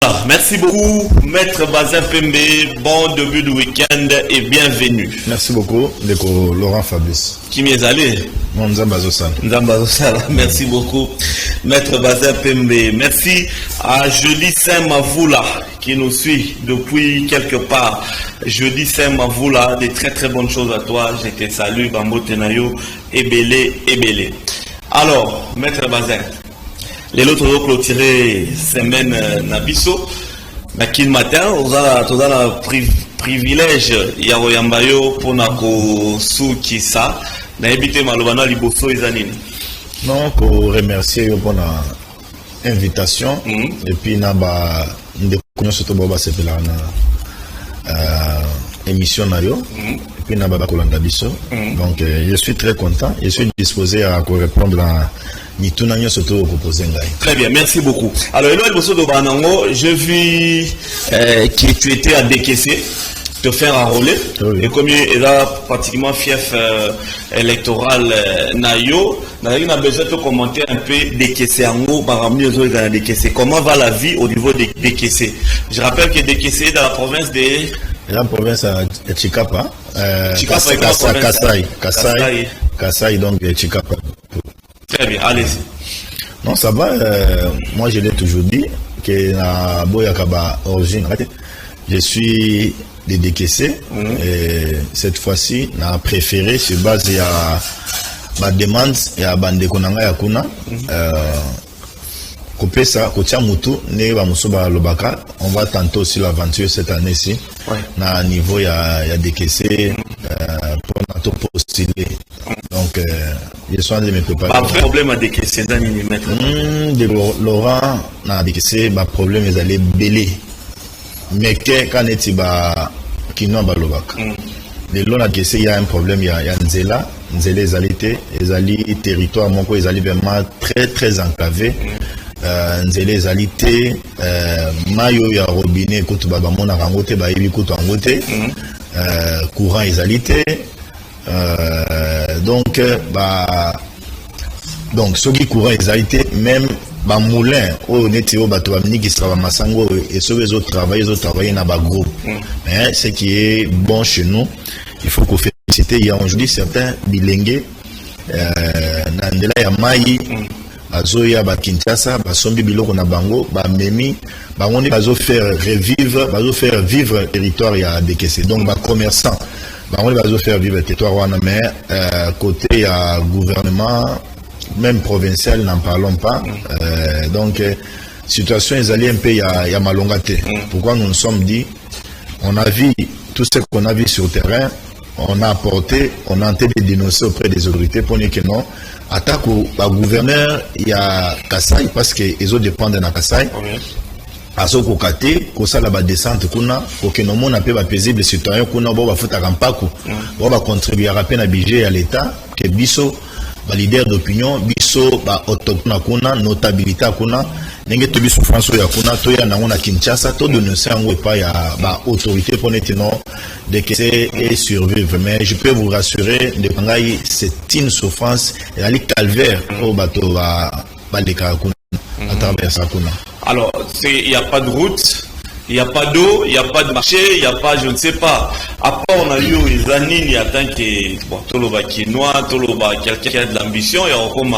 Voilà, merci beaucoup, Maître Bazin Pembe. Bon début de week-end et bienvenue. Merci beaucoup, Laurent Fabrice. Qui m'y est allé? Merci beaucoup, Maître Bazin Pembe. Merci à Jeudi Saint-Mavoula qui nous suit depuis quelque part. Jeudi Saint-Mavoula, des très très bonnes choses à toi. Je te salue, Bambo Tenayo, Ebele. Alors, Maître Bazin, les autres ont clôturé semaine Nabiso. Mais matin, on a le privilège Yaroyambayo pour nako soukisa. Na évité malobana liboso ezanini. Non, pour remercier pour l'invitation et puis na ba ndeko surtout boba sepela na émission nario et puis na ba kolanda biso. Donc je suis très content, je suis disposé à répondre à Très bien, merci beaucoup. Alors, Eloïl Bosso de Banango, je vis que tu étais à décaisser, te faire enrôler. Oui. Et comme il a pratiquement fief électoral Nayo, on a besoin de commenter un peu décaisser en haut, par décaisser. Comment va la vie au niveau des décaissés? Je rappelle que décaissé est dans la province de... La province de Chikapa. Kasaï, donc de Chikapa. Très bien, allez-y. Non, ça va. Moi, je l'ai toujours dit que na Boyakaba origine, je suis décaissé. Et cette fois-ci, on a préféré se baser à ma demande et à bande konanga yakuna. Couper ça, Kotia Moutou, ne va Moussoba Lobaka. On va tenter aussi l'aventure cette année-ci. Na niveau, il y a décaissé pour postuler. Donc, je suis en train de me préparer. Pas de problème à décaisser dans les mètres. Laurent, n'a décaissé, ma problème est d'aller belé. Mais quand est-il qui n'ont pas l'obak? De l'on a décaissé, il y a un problème, il y a Nzela, les alliés territoire, mon ils allaient vraiment très très enclavé. Nzela, les alliés, mayo ya robinet, kout baba mona rangote, ba ebi kout angote, courant les alliés. Donc ceux qui courent les été même moulin au netio bateau qui travaille masango et ceux les autres travaillent dans le groupe. Mais ce qui est bon chez nous, il faut qu'on félicite. Il y a aujourd'hui certains bilingues nandela ya mai azoya ba Kinshasa ba sombi biloko na bango ba memi ba on bazo faire vivre territoire ya décaissé. Donc ba commerçant on va faire vivre le territoire, mais côté gouvernement, même provincial, n'en parlons pas. Donc, situation est allée un peu à malongate. Pourquoi nous nous sommes dit, on a vu tout ce qu'on a vu sur le terrain, on a apporté, on a tenté de dénoncer auprès des autorités pour dire que non, attaque au gouverneur, il y a Kassai, parce qu'ils ont dépendent de Kassai. Azoko kate kosala ba descente kuna okenomona pe ba paisible citoyen kuna bo ba futa kampaku bo ba contribuer à na budget à l'état que biso ba leader d'opinion biso ba autochtone kuna notabilité kuna ndenge to biso France ya kuna to ya na Kinshasa to dénoncer ngo pa ya ba autorité pour netino de que c'est survivre. Mais je peux vous rassurer de pangai c'est une souffrance et ali calvaire au bateau ba les kuna à travers ça kuna. Alors, il n'y a pas de route, il n'y a pas d'eau, il n'y a pas de marché, il n'y a pas, je ne sais pas. À part, on a eu les années, il y a tant que Toloba Kinois, Toloba, quelqu'un qui a de l'ambition, et on comme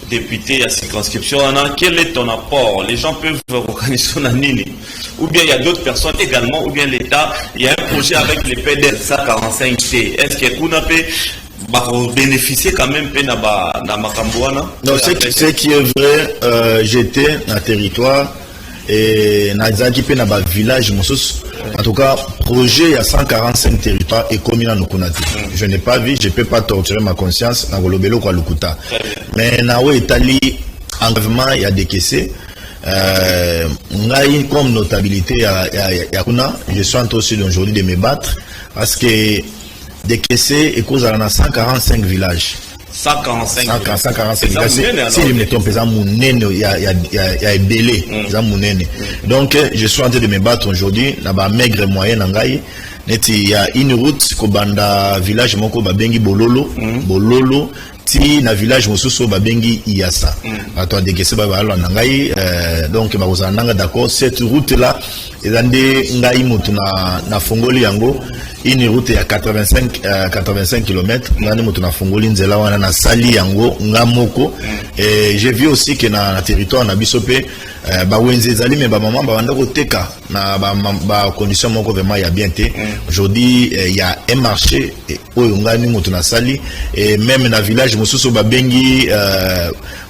député à circonscription. Quel est ton apport? Les gens peuvent organiser son année. Ou bien il y a d'autres personnes également, ou bien l'État, il y a un projet avec les PDL 145T. Est-ce qu'il y a bénéficier quand même dans Makambouana? Non, ce qui est vrai, j'étais dans le territoire et dans le village, en tout cas, projet, il y a 145 territoires et communes à Nukunati. Je n'ai pas vu, je ne peux pas torturer ma conscience dans le Lobelo ou Lukuta. Mais dans l'Italie, engagement, il y a des caissés. Comme notabilité, je suis en train aussi d'aujourd'hui de me battre parce que décaissé et cause à 145 villages. 145 villages. Si je me trompe, il y a Belé. Donc, je suis en train de me battre aujourd'hui dans ma maigre moyenne. Il y a une route, Kobanda village, Moko Babengi Bololo, ti na village mosusu babengi Iassa bato adekese babalo na ngai donc bakozala nanga d'accord cette route là ezande ngai mutu na fongoli yango une route ya 85 km ngani mutu na fongoli nzela wana na sali yango ngamoko et j'ai vu aussi que na territoire na bisope ba wenze zali mais ba maman ba banda ko teka na ba condition moko vraiment ya bien té aujourd'hui il y a un marché oyo ngani mutu na sali et même na village mosusu ba bengi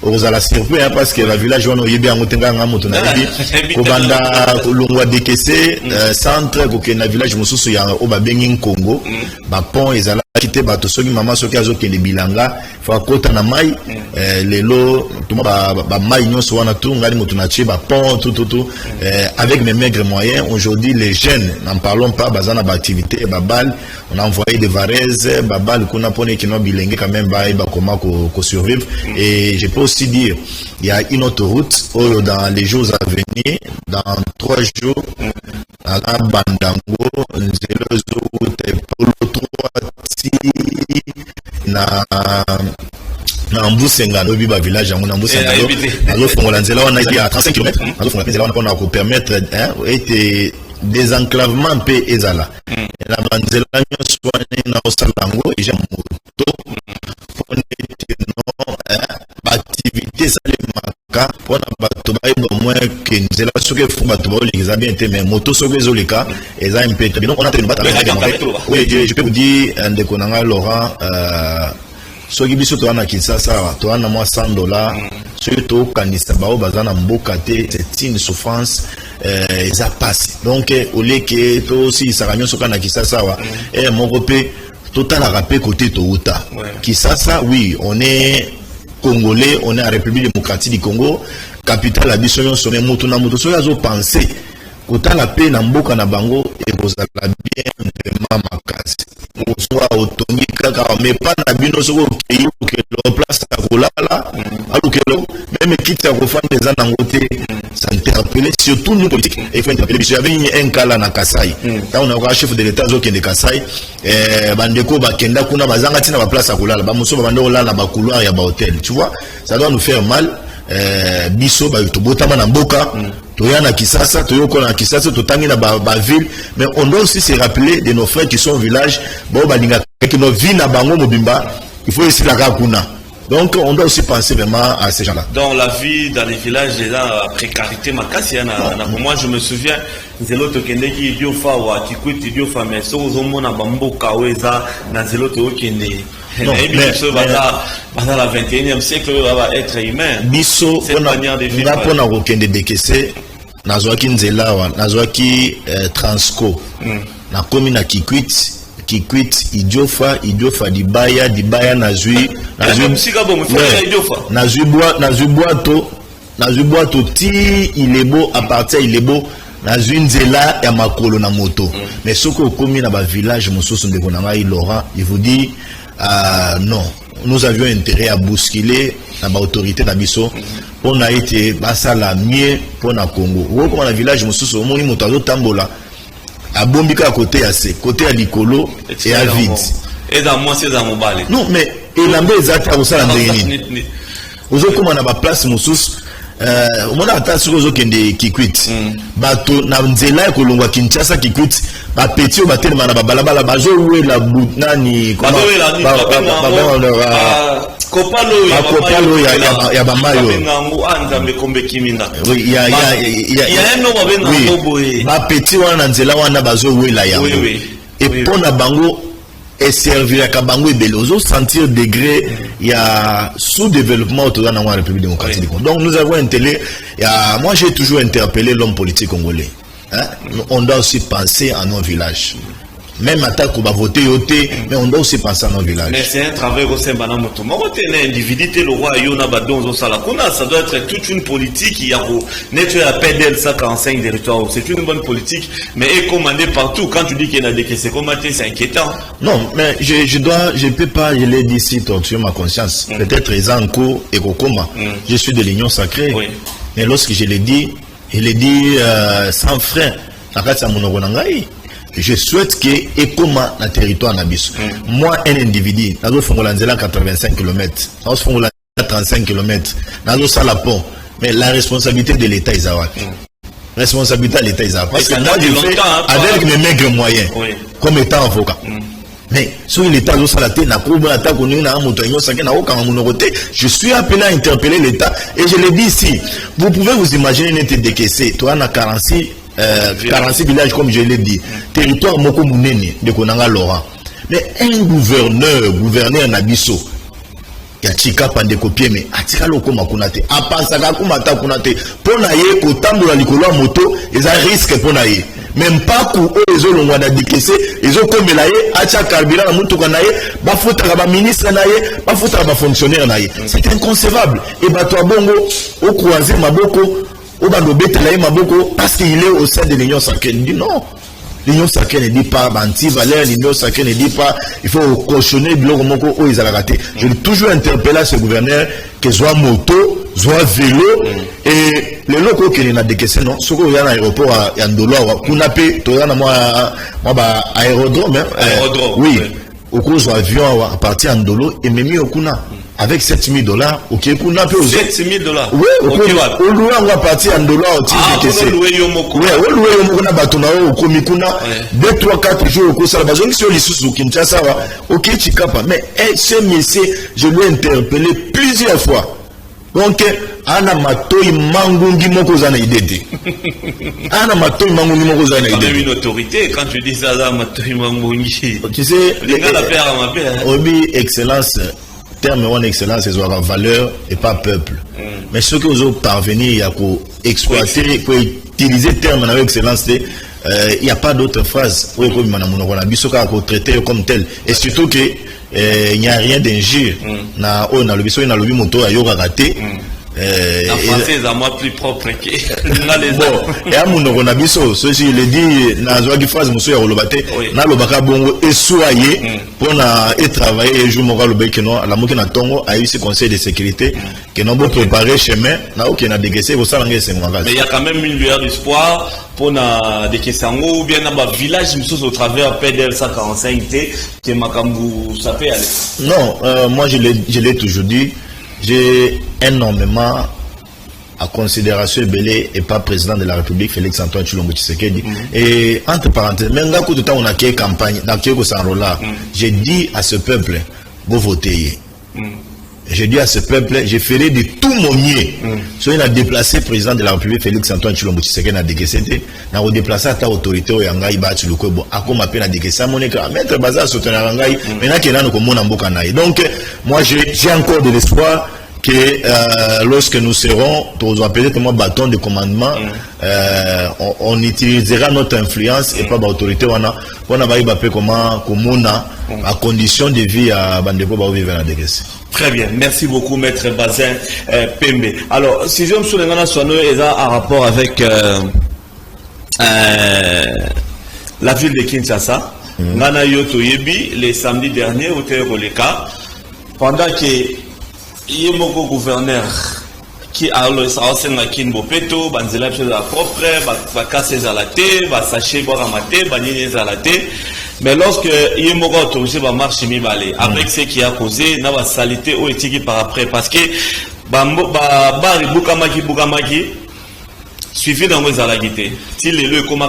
ozala surpris parce que la village wana yebi yango tenga ngamutu na yebi ko banda kolongwa dekese centre ko ke na village mosusu ya o ba bengi Congo ba pont ezala kité bato soki mama soki azokende bilanga fa kota na mai lelo tuma ba mai nyonso wana tout ngani mutu na ba pont tout avec mes maigres moyens aujourd'hui les jeunes n'en parlons pas bazana ba activité babal on a envoyé des varaises babal kuna pone kino bilenge quand même ba comment ko survivre et je peux aussi dire il y a une autre route dans les jours à venir dans 3 jours à la Bandango nzelo route pour le 3 na Mbusenga lobi ba village yango na Mbusenga azo fongola nzela wana ya 35 km azo fongola nzela wana pona ko permettre ete désenclavement pe ezala la banzela nyonso wana na osalango et j'ai moto pona ete non ba activité sale maka pona bato ba au moins que nzela soke fu bato ba olikiza bien te mais moto soke ezoleka eza un peu donc on a une bataille oui je peux vous dire ndeko nanga Laurent soki biso to wana Kinshasa to wana moi $100 soki to kanisa bao bazana mboka te c'est une souffrance eza passe donc oleke to si saranyo soka na Kinshasa wa moko pe total rapé côté to uta Kinshasa oui on est congolais on est à République démocratique du Congo capitale la biso yon sommet mutu na mutu soki azo penser kota la paix na mboka na bango et vous la bien vraiment makasi soit autongi kaka mais pas na bino soko keyo ke lo place à kolala aluke lo même quitte à refendre des anangote ça interpelle surtout nous politiques et faut interpeller j'avais un cas là na Kasai là on a un chef de l'état zo kende Kasai bandeko ba kenda kuna bazanga tina ba place à kolala ba muso ba bando kolala ba couloir ya ba hôtel tu vois ça doit nous faire mal biso ba to botama na mboka toyana Kisasa toyokona Kisasa totangi na ba ville mais on doit aussi se rappeler de nos frères qui sont au village bo balinga que nos vies na bango mobimba il faut essayer la kakuna donc on doit aussi penser vraiment à ces gens-là. Dans la vie dans les villages la précarité makasi moi je me souviens nzelo to kende ki idio fa wa kikwiti idio fa mais so zomona bamboka weza na nzelo to kende. Non, mais dans la 21e siècle, va être humain. Biso, on a aucun décaissé. Nazwaki Nzela, Nazwaki Transco. Na komi na Kikwit, Idiofa Dibaya Nazui. Nazui boato ti il est beau, à partir il est beau. Nazui Nzela ya makolo na moto. Mais ce que komi na ba village mosusu ndeko na ngai Laurent, il vous dit non, nous avions intérêt à bousculer l'autorité d'Abisso. On a été basala mieux pour na Congo. Ou comme le village mosusu omoni motazo tambola à bombika à côté assez, côté à Likolo et à vide. Et dans moi c'est dans mon balai. Non mais et l'ambé ezata au sala ndeni. Ozo comme on a ba place mosusu on a attaché aux autres qui Kikwit. Bato na nzela ko longwa Kinshasa Kikwit. Ba petit au batel mana ba balabala ba zo we la nani comment kopalo ya bamayo oui il y a un homme avec un boboé ba petit wana nzela wana ba zo we la yango et pona bango et servir à Kabango et Belozo sentir degré il y a sous-développement autour de la République démocratique. Donc nous avons intérêt, moi j'ai toujours interpellé l'homme politique congolais. Hein? On doit aussi penser à nos villages. Même à on va voter, mais on doit aussi penser à nos villages. Mais c'est un travail au sein de Banamoto. L'individualité, le roi Yona Badon, ça doit être toute une politique qui a nettoyé la paix d'elle, ça, 45 territoires. C'est une bonne politique, mais est commandée partout. Quand tu dis qu'il y en a des qui c'est commandé, c'est inquiétant. Non, mais je peux pas, je l'ai dit ici, torturer ma conscience. Peut-être Ezanko et Kokoma. Je suis de l'Union sacrée. Oui. Mais lorsque je l'ai dit sans frein. je souhaite que ekoma na territoire na biso. Moi un individu nazo fongola nzela 85 km, nazo fongola 35 km, nazo sala pont, mais la responsabilité de l'État est à responsabilité de l'État est à parce que moi je fais avec mes maigres moyens comme étant avocat. Mais sur l'État, je suis appelé à interpeller l'État et je l'ai dit ici. Vous pouvez vous imaginer n'être décaissé. Toi, on a 46 villages, comme je l'ai dit. Territoire Moko Mouneni de Konanga Laurent. Mais un gouverneur Nabiso, il y a Chika Pandekopie, mais Atika Loko Makunate, Apasaka Kumata Kunate, Ponaye, Kotambo la Likolo moto, ils ont risque Ponaye. Même pas pour eux, ils ont décaissé, ils ont comme là, Acha Karbila, la Moutou Kanaye, Bafouta Raba ministre Naye, Bafouta Raba fonctionnaire Naye. C'est inconcevable. Et Batoa Bongo, au croisé Maboko, au Bandobete Laye Maboko, parce qu'il est au sein de l'Union sacrée. Il dit non. L'Union sacrée ne dit pas anti-valeur, l'Union sacrée ne dit pas il faut cautionner le bloc Moko où ils ont raté. Je l'ai toujours interpellé à ce gouverneur que soit moto, soit vélo, et le loco qui est décaissé, non, ce qu'il y a un aéroport à Ndolo, Kunape, tu as un aérodrome, oui, au cours de l'avion à partir d'Andolo, et même au Kuna. Avec $7,000, ok, Kuna peut aussi. $7,000? Oui, au louer, on va partir en dollars, au titre de louer Yomoko. Oui, au louer Yomoko, na batona, au Komikuna, 2, 3, 4 jours, au Kosa, la bazon, sur les sous Kinshasa, ok, Chikapa. Mais, ce monsieur, je l'ai interpellé plusieurs fois. Donc, ana matoi mangungi moko zana idede. Ana matoi mangungi moko zana idede. C'est une autorité quand tu dis ça, matoi mangungi. Tu sais, les gars la père à ma père. Obi excellence. Terme en excellence, c'est avoir valeur et pas peuple. Mais ce que vous parvenir, il y a qu'à exploiter, qu'à utiliser terme avec excellence, il n'y a pas d'autre phrase pour traiter comme tel. Et surtout que il n'y a rien d'injure. Na le biso na lobi moto ayoka raté. La française à moi plus propre que et à mon onabiso, ceci il dit na zoaki phrase monsieur Rolobate na lobaka bongo et soyez pour na et travailler jour mo lobe que non la moki na tongo a eu ce conseil de sécurité que non bon préparer chemin na ok na dégaisser au salangé c'est moi. Mais il y a quand même une lueur d'espoir pour na décaissango ou bien na ba village monsieur au travers PDL 145 T que makambu ça peut aller. Non, moi je l'ai toujours dit. J'ai énormément à considération Belé et pas président de la République Félix Antoine Tshilombo Tshisekedi. Et entre parenthèses, même là tout le temps on a créé campagne, dans j'ai dit à ce peuple, vous votez. J'ai dit à ce peuple, j'ai fait de tout mon mieux. Si on a déplacé le président de la République Félix Antoine Tshilombo Tshisekedi à décaissé, on a déplacé à ta autorité au Yangai Batu le Kobo, à comme appel à décaissé, mon écran, mettre bazar sur ton Yangai, maintenant qu'il y a un mboka. Donc, moi j'ai encore de l'espoir que lorsque nous serons, peut-être moi bâton de commandement, on utilisera notre influence et pas l'autorité. On a comment à condition de vie à Bandeko vivre à décaissé. Très bien, merci beaucoup Maître Bazin Pembe. Alors, si je me souviens, il y a un rapport avec la ville de Kinshasa. Nana Yoto Yebi, le samedi dernier, au Théoroleka, pendant que il y a un gouverneur qui a enseigné à Kinbopeto, Banzela la propre, Bakase Zalate, Basaché Boramate, Banine Zalate. Mais lorsque il y a un autorisé à marcher avec ce qui a causé, n'a pas salité ou éthique par après. Parce que Bari Bukamaki, suivi dans vos alaguités. Si les lieux comme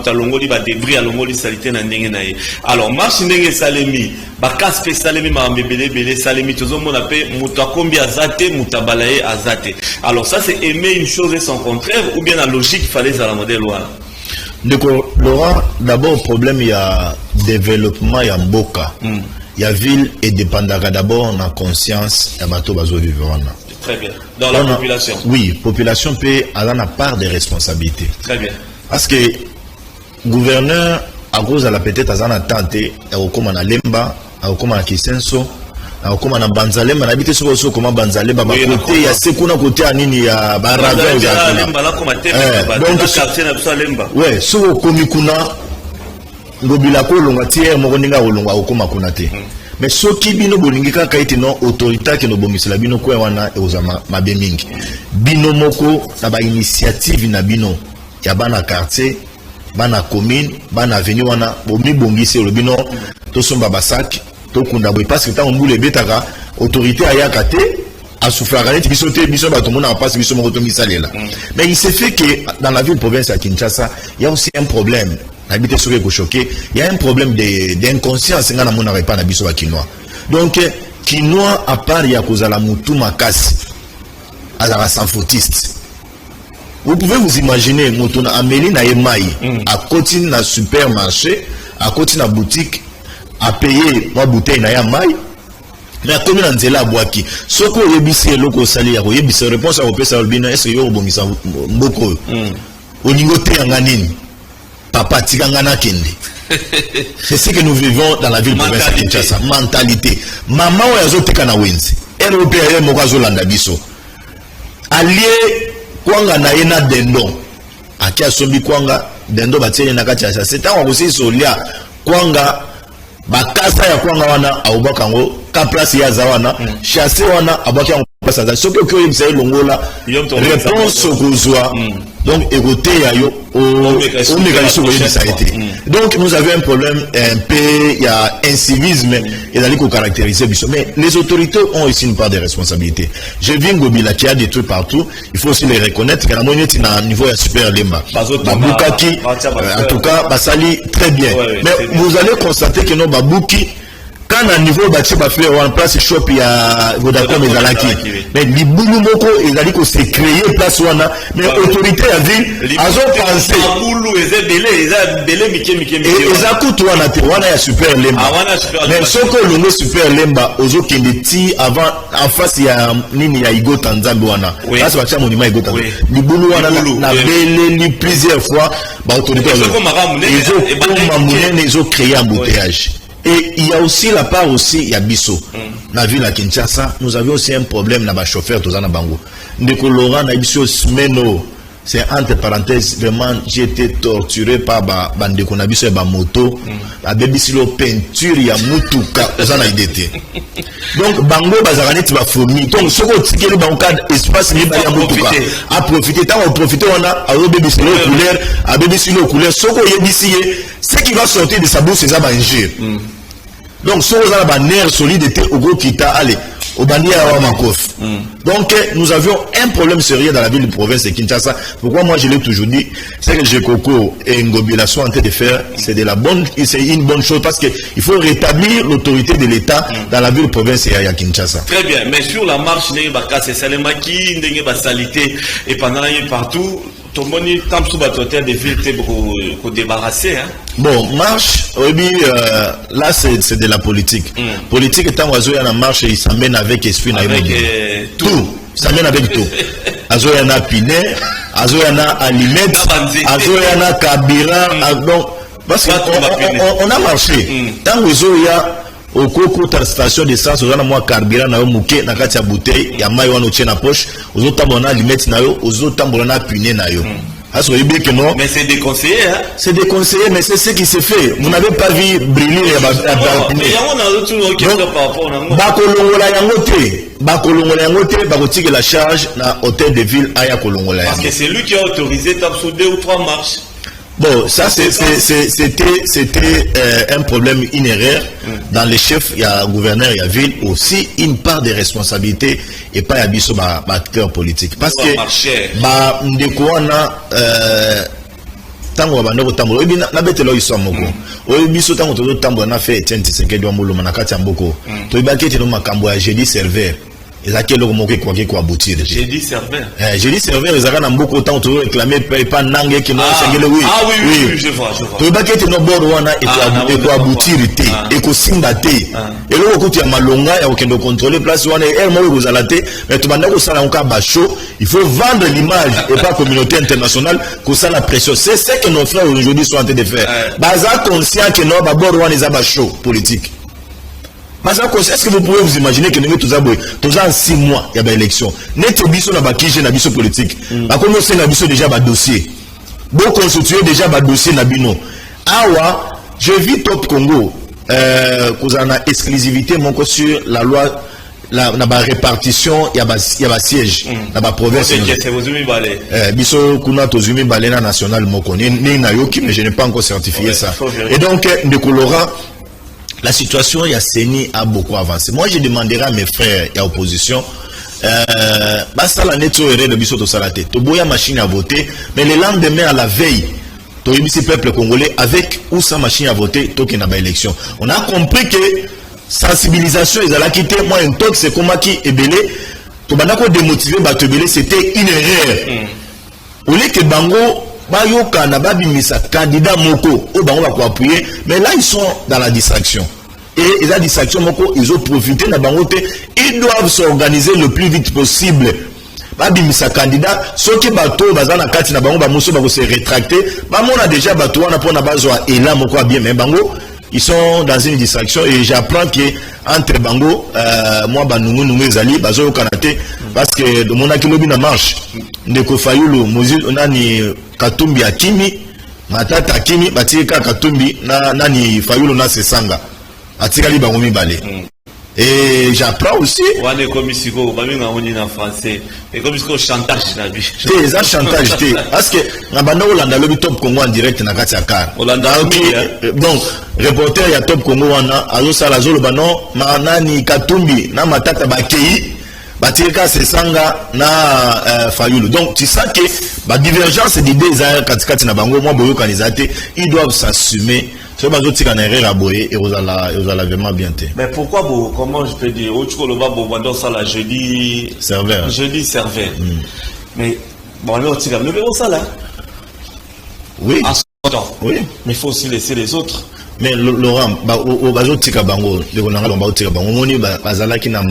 Talongoli, débris à l'ongoli salité n'a n'engenaye. Alors, marche n'enge salemi, casque salemi, ma bébé, salemi, tout le monde appelle Moutakombi azate, Moutabalaye azate. Alors, ça, c'est aimer une chose et son contraire, ou bien la logique, il fallait à la modèle loi. Laurent, d'abord, le problème, il y a développement, il y a Mboka. Il y a ville et dépendara d'abord, on a conscience, il y a bateau bazo vivant. Très bien. Dans la population. Oui, population peut avoir une part de responsabilité. Très bien. Parce que gouverneur, à cause de la peut-être à la tenté, comme on a Lemba, comme on a Kisenso, comme on a Banzalemba, on habite sur le comment Banzalemba, côté, il y a ce qu'on a côté à Nini, il y a Baraga, donc, ouais, sur le Komikuna, Ngobilako, Longatier, Moroninga, Olonga, Okoma Kunate. Mais ce qui bino bolingika kaiti non autorité qui no bomisela bino ko wana ezama mabemingi bino moko na ba initiative na bino ya bana quartier bana commune bana avenue wana bomi bongisi le bino to somba basak to kunda boy parce que tant mbule betaka autorité ayaka te a souffert à bisoté biso ba to mona passe biso mo to misalela. Mais il se fait que dans la ville province à Kinshasa, il y a aussi un problème. Habité sur le choqué, il y a un problème d'inconscience ngana mona pas na biso ba Kinois. Donc Kinois à part ya kozala mutu makasi azala sans fautiste. Vous pouvez vous imaginer mutuna ameli na yemai à côté na supermarché, à côté na boutique à payer ma bouteille na yamai. Na komi na nzela bwaki soko yebisi eloko sali ya yebisi réponse à opesa albina est-ce yo bongisa mboko olingo te yanga nini papa tikanga na kende. C'est ce que nous vivons dans la ville province de Kinshasa. Mentalité. Maman wa yazoteka na wenzi. Européen moko azolanda biso. Allié kwanga na yena dendo. Akia sombi kwanga dendo batie na kati ya ça. C'est tant aussi solia kwanga bakasa ya kwanga wana aubakango ka place ya zawana chasser wana abaki en place za soki ko yebisa longola réponse kozwa donc égoté ya yo au mécanisme de ça été. Donc nous avons un problème un peu il y a incivisme et d'aller caractériser biso, mais les autorités ont aussi une part de responsabilité. Je viens Ngobila qui a des trucs partout, il faut aussi les reconnaître que la moyenne est à niveau super lemba babukaki en tout cas basali très bien, mais vous allez constater que nos babouki quand à niveau bâti ba faire en place shop ya Vodacom et Zalaki, mais libulu moko ezali ko se créer place wana, mais autorité a vu azo penser libulu ezabele mike ezakutu wana te wana ya super lemba mais soko longo super lemba ozo kendeti avant en face ya nini ya Igo Tanzambe wana parce que bacha monima Igo Tanzambe libulu wana na bele plusieurs fois ba autorité ezo comme mamunene ezo créer embouteillage. Et il y a aussi la part aussi, il y a Bisso. La ville à Kinshasa, nous avions aussi un problème dans les chauffeurs, tous en Bango. Ndeko Laurent, na Bisso Smeno, c'est entre parenthèses, vraiment, j'ai été torturé par Bandeko Nabiso et Bamoto, la bébisilo peinture, il y a Mutuka, tous en idée. Donc, Bango, Bazarani, tu vas fourni. Donc, ce qu'on tient dans le cadre espace libre, il y a Mutuka. À profiter, tant on profite, on a un bébisilo couleur, à bébisilo couleur, ce qu'on y est d'ici, ce qui va sortir de sa bouche, c'est ça, manger. Donc, si vous avez un nerf solide, au gros kita, allez, au bandier à Makof. Donc, nous avions un problème sérieux dans la ville de province de Kinshasa. Pourquoi moi je l'ai toujours dit, c'est que Jekoko et Ngobila sont en train de faire, c'est une bonne chose parce qu'il faut rétablir l'autorité de l'État dans la ville de province de Kinshasa. Très bien, mais sur la marche, c'est Salemaki, Salité, et pendant partout, tout le monde est des villes pour débarrasser. Bon, marche, là c'est de la politique. Politique étant oiseau, il y a la marche, il s'amène avec esprit. Avec tout. Ça mène avec tout. Azo y en a Pinet, Azo y en a Alimette, Azo y en a Kabira. Donc, parce qu'on a marché. Tant que il y a au coco de la station d'essence, on a moi carburant na mouké na katia bouteille, ya mayo wana tient na poche, aux autres tambona Alimette na yo, aux autres tambona Pinet na yo. Mais c'est déconseillé, hein? C'est déconseillé, mais c'est ce qui se fait. Vous n'avez pas vu brûler les bakolongola la charge na hôtel de ville à Kolongola. Parce que c'est lui qui a autorisé sur 2 ou 3 marches. Bon, ça c'était un problème, une erreur. Dans les chefs, il y a gouverneur, il y a ville aussi une part de responsabilité et pas yabiso acteur politique. Parce que ndekwana tango bandeko tambo obi na betelo iso moko obi biso tango to tambo na fait Etienne Tshisekedi wa molo na kati ya mboko to ibaki te no makambo ya jeudi serveur ezaki eloko moko kwa aboutir jeudi serveur ezaka na mboko tango to réclamer pas nange ki no sengele oui je vois to ibaki te no bord wana et kwa aboutir te et ko singa te eloko kuti ya malonga ya okendo contrôler place wana el mo ko zalate mais to banda ko sala nka bacho il faut vendre l'image et pas communauté internationale ko ça la pression. C'est ce que nos frères aujourd'hui sont en train de faire. Baza conscient que no ba bord wana za bacho politique. Est-ce que vous pouvez vous imaginer que nous tous en 6 mois, il y a une élection. Net biso na bakije na biso politique. Comme on sait na biso déjà ba dossier. Bon constituer déjà ba dossier na bino. Awa, je vis Top Congo. Qu'on a exclusivité mon sur la loi la répartition il y a siège na ba province biso kuna tozumi balena national moko ni na yoki mais je n'ai pas encore certifié ça et donc de Colora la situation il y a Seni a beaucoup avancé. Moi je demanderai à mes frères il y a opposition basta la neto erreur de biso to salate to boya machine à voter mais le lendemain à la veille to yebisi peuple congolais avec ou sans machine à voter to ke na ba élection on a compris que sensibilisation ils allaient quitter moi un talk c'est comment qui est belé to banako démotiver ba belé c'était une erreur au lieu que bango ba yoka na ba bimisa candidat moko o bango ba ko appuyer mais là ils sont dans la distraction et la distraction moko ils ont profité na bango te ils doivent s'organiser le plus vite possible ba bimisa candidat soki bato bazana kati na bango ba muso ba ko se rétracter ba mona déjà bato wana pona bazwa elan moko bien mais bango ils sont dans une distraction et j'apprends que entre bango moi banungu nungu ezali bazo kanate parce que de mon akilobi na marche ndeko Fayulu Mozi nani Katumbi akimi matata akimi batika Katumbi nani Fayulu na sesanga atikali bango mibale et j'apprends aussi wane comme si ko ba minga ngoni na français et comme si ko chantage na bi c'est ça chantage té parce que na banda Olanda lobi Top Congo en direct na kati ya car Olanda donc reporter ya Top Congo wana azo sala zolo bano manani Katumbi na matata bakei batika sesanga na Fayulu donc tu sens que ba divergence d'idées za katikati na bango moi boyo kanizate ils doivent s'assumer. C'est pas d'autres qui ont erreur à boyer et vous allez vraiment bien. Mais pourquoi comment je peux dire autre chose le ça là jeudi serveur. Mais bon là tu vas le ça là. Oui. Oui. Mais il faut aussi laisser les autres. Mais Laurent au bazo tika bango de konanga lomba tika bango moni bazalaki na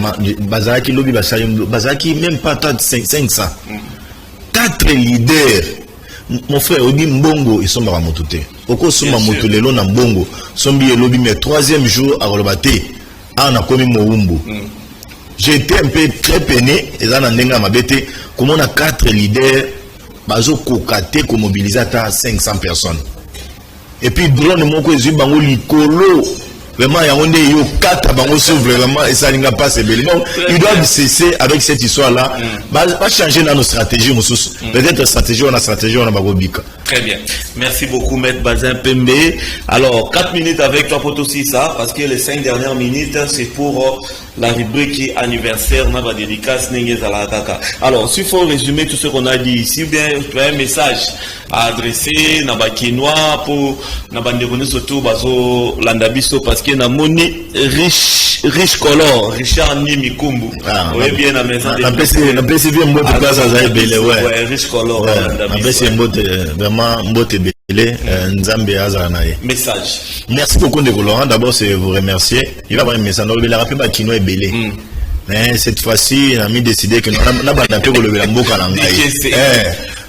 bazalaki lobi bazalaki même pas 500. 4 leaders. Mon frère Odi Mbongo ils sont dans mototé. Oko soma motolelo na Mbongo. Sombi elobi mais 3e jour à Rolobate. Ah na komi Moumbu. J'ai été un peu très peiné et dans ndenga mabete comme on a 4 leaders bazo kokate ko mobiliser à 500 personnes. Et puis drone moko ezui bango likolo. Vraiment, il y a un quatre bango vraiment et ça n'a pas c'est belle. Ils doivent cesser avec cette histoire-là. Pas changer dans nos stratégies, peut-être stratégie, on a bagobika. Très bien. Merci beaucoup, Maître Bazin Pembe. Alors, 4 minutes avec toi pour aussi ça, parce que les 5 dernières minutes, c'est pour la rubrique anniversaire, n'a pas dédicace, alors, s'il faut résumer tout ce qu'on a dit ici, bien, tu as un message à adresser, n'a pas quinoa pour, n'a pas surtout, bazo, landabiso, parce que na moni riche color Richard Nimi Kumbu oui bien la maison na pesi bien mbote place à belé ouais riche color na pesi mbote vraiment mbote belé nzambe azana message. Merci beaucoup de Laurent, d'abord c'est vous remercier il va avoir un message le rappeler ba kino est belé mais cette fois-ci on a mis décidé que na ba na pe ko le mboka na ngai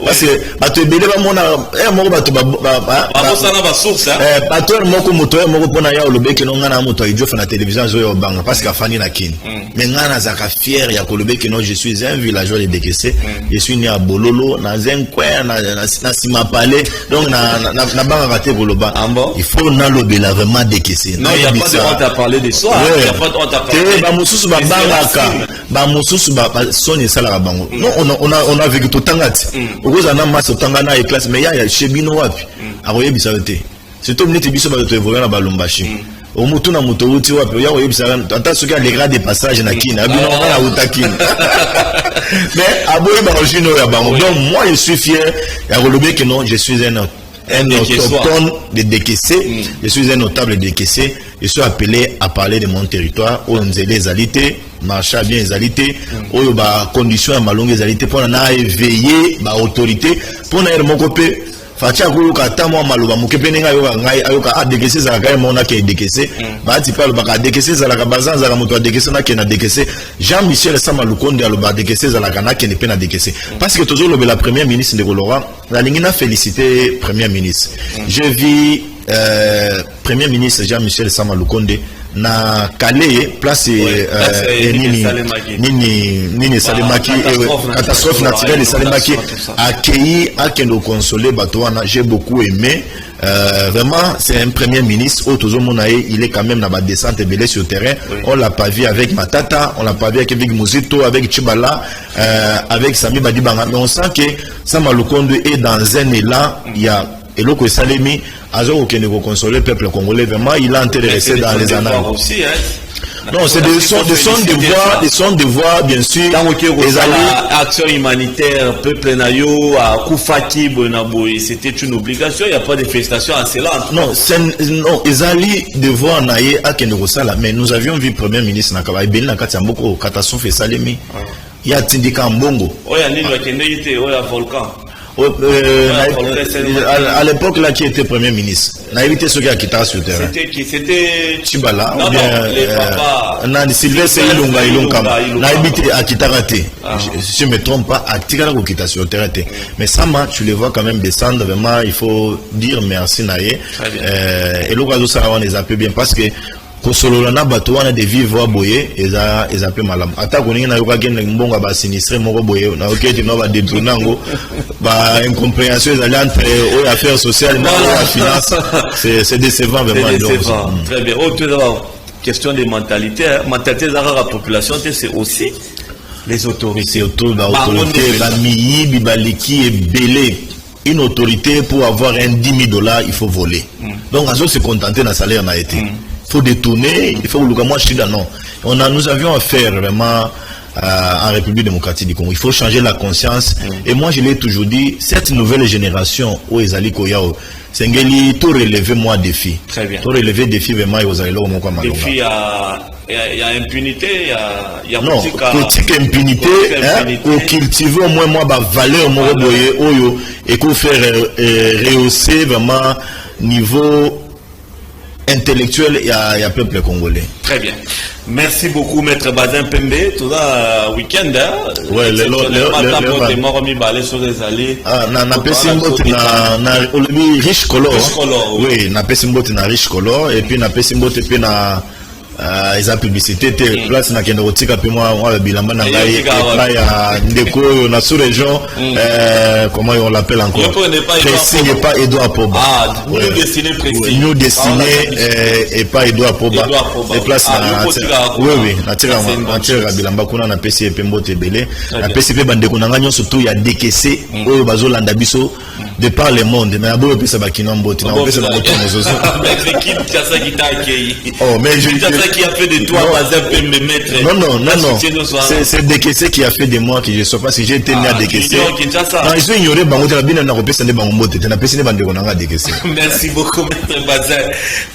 parce que bato belé ba mona moko bato ba sana ba source bato moko moto moko pona ya lobe ke no ngana moto idio fa na télévision zo banga parce que fani na kin mais ngana zaka fier ya kolobe ke no je suis un villageois de Dekese je suis né à Bololo na zenkwe na sima palais donc na banga raté koloba il faut na lobela vraiment Dekese non il y a pas de honte à parler de soi il y a pas de honte à parler ba mususu ba banga ba mususu ba soni sala bango non on a vécu tout tangati okoza na maso tangana e classe mais ya chebino wapi akoyebisa te surtout minute biso ba to evoluer na balumbashi o mutu na mutu uti wapi ya koyebisa ata soki a les des passages na kina bino na utakina mais aboyi ba jino ya bango donc moi je suis fier ya kolobe que non je suis un autochtone de Dekese, je suis un notable de Dekese, je suis appelé à parler de mon territoire, où on les alité, marcher bien les alité, où il y a conditions à ma longue alité, pour en éveiller ma autorité, pour en être mon copain. Fatia kuluka tamo maluba mukepenenga yoka ngai ayoka a Dekese za kai mona ke Dekese ba ti palo baka Dekese za la kabazan za moto Dekese na ke na Dekese Jean-Michel Samalukonde aloba Dekese za la kana ke ne pe na Dekese parce que toujours le la première ministre de Laurent la lingina féliciter premier ministre je vis premier ministre Jean-Michel Samalukonde na Calais place nini Salemaki catastrophe naturelle Salemaki accueilli à Kendo consoler Batouana. J'ai beaucoup aimé. Vraiment, c'est un premier ministre. Il est quand même dans la descente belé sur le terrain. On l'a pas vu avec Matata, on l'a pas vu avec Mouzito, avec Chibala, avec Sami Badibanga. Mais on sent que Sama Lukonde est dans un élan. Il y a Eloko Salemi, Azo qui ne consoler le peuple congolais. Vraiment, il a intéressé dans les annales. Non, c'est des sons de voix, bien sûr. Les actions humanitaires, peuple nayo, à Koufaki, Bonaboy, c'était une obligation. Il n'y a pas de félicitations à cela. Non, ils allaient devoir naïe à Kenerosala, mais nous avions vu le Premier ministre Nakaba, il y a beaucoup de catastrophes Salemi. Il y a Tindika Mbongo. Il y a un volcan. À l'époque là qui était Premier ministre, n'a évité ce qui a quitté sur le terrain. C'était Chibala, non, les papas. Sylvestre Ilunga, n'a évité à Kitarate. Je ne me trompe pas, à Tigara qui quitté sur le terrain. Mais Sama, tu les vois quand même descendre, vraiment, il faut dire merci Naye. Et l'occasion ça on les a peu bien parce que Kosololana Batouana de vivre boyer et ça peu malam. Attaque on na yoka ken mbonga ba sinistré moko boyer na oketi no ba détournango ba incompréhension entre affaires sociales et finance. C'est décevant vraiment. Très bien. Autre question de mentalité, mentalité de la population, c'est aussi les autorités. C'est autour de l'autorité, la miyi bibaliki et belé. Une autorité pour avoir un $10,000, il faut voler. Donc, à se contenter d'un salaire n'a été. Il faut détourner, il faut le moi non. Nous avions affaire vraiment en République démocratique du Congo. Il faut changer la conscience. Et moi, je l'ai toujours dit, cette nouvelle génération, où ils allaient koyao, c'est un tout relever moi défi. Très bien. Tout relever défi vraiment, ils allaient au Mokwama. Défi, il y a impunité, il y a non, politique impunité, pour cultiver au moins moi, valeur, moi, et pour faire rehausser vraiment niveau intellectuel, il y a peuple congolais. Très bien. Merci beaucoup, Maître Bazin Pembe. Tout le week-end, ouais, le riche color. Oui, na pesimbote na riche color et puis na pesimbote pe na ils ont publicité place na kendo tika pe moi bilamba na ngai ya ndeko na sous région comment on l'appelle encore Pressing et pas Edouard Poba. Nous destiné et pas Edouard Poba les places na oui na tira bilamba kuna na PC pe mbote belé na PC pe bandeko na nganyo surtout ya décaissé oyo bazolanda biso de par le monde mais abo pe ça bakina mbote na pe ça mbote mozozo oh mais je qui a fait de toi Bazin Pembe maître. Non. C'est décaissé qui a fait de moi qui je sais pas si j'ai été né à décaissé. Non, ils sont ignorés bango de la bine na repesa ne bango mote na pesi ne bande ko na décaissé. Merci beaucoup maître Bazin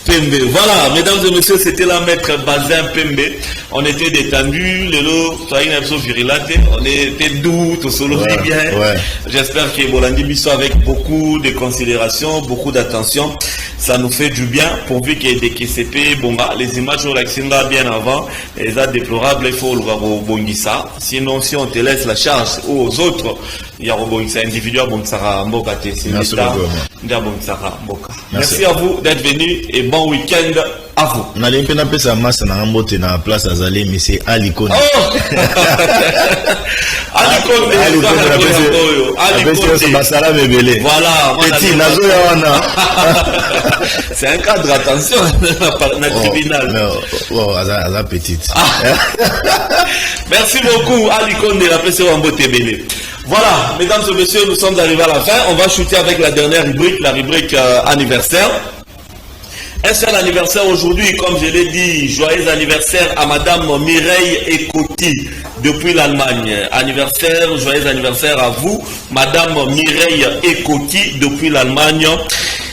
Pembe. Voilà, mesdames et messieurs, c'était la maître Bazin Pembe. On était détendus, lelo soyez un peu virilate, on était doux, tout solo bien. J'espère que Bolandi Bisso avec beaucoup de considération, beaucoup d'attention, ça nous fait du bien pourvu qu'il y ait des KCP, les images bien avant, et ça déplorable, il faut le rebondir. Sinon, si on te laisse la charge aux autres, il y a rebondir individuel, merci à vous d'être venus et bon week-end à vous. On a l'impression ça masse na mbote na place Azali, mais c'est Alikone. Voilà. Petit Nazo Yawana. C'est un cadre, attention, na tribunal. Oh, Aza petite. Merci beaucoup, Alikone de la PC Wambote Belé. Voilà, mesdames et messieurs, nous sommes arrivés à la fin. On va shooter avec la dernière rubrique, la rubrique anniversaire. Un seul anniversaire aujourd'hui, comme je l'ai dit, joyeux anniversaire à Madame Mireille Ekoti depuis l'Allemagne. Joyeux anniversaire à vous, Madame Mireille Ekoti depuis l'Allemagne.